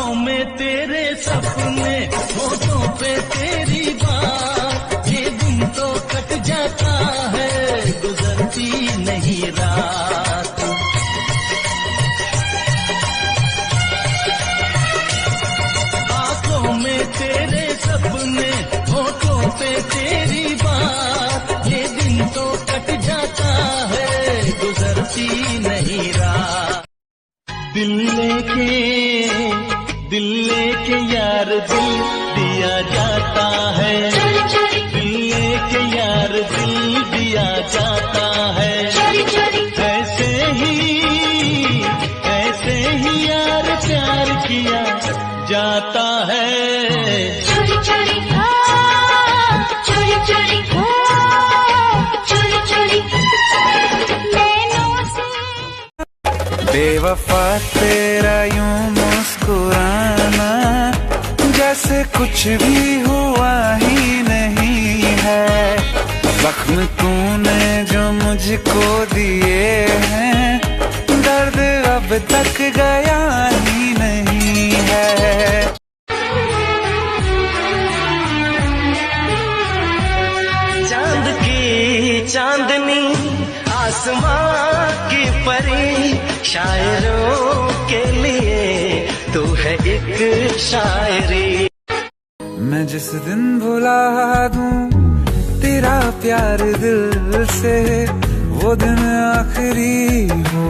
आंखों में तेरे सपने, होठों पे तेरी बात, ये दिन तो कट जाता है, गुजरती नहीं रात। आंखों में तेरे सपने, होठों पे तेरी बात, ये दिन तो कट जाता है, गुजरती नहीं रात। दिल लेके यार दिल दिया जाता है, दिल लेके यार दिल दिया जाता है। ऐसे ही यार प्यार किया जाता है। चोरी चोरी चोरी चोरी चोरी चोरी नैनों से। बेवफा तेरा यूं मुस्कुराना, जैसे कुछ भी हुआ ही नहीं है। जख्म तूने जो मुझको दिए हैं, दर्द अब तक गया ही नहीं है। चांद की चांदनी, आसमां की परी, शायरों के लिए तू है एक शायरी। मैं जिस दिन भुला दूं तेरा प्यार दिल से, वो दिन आखिरी हो।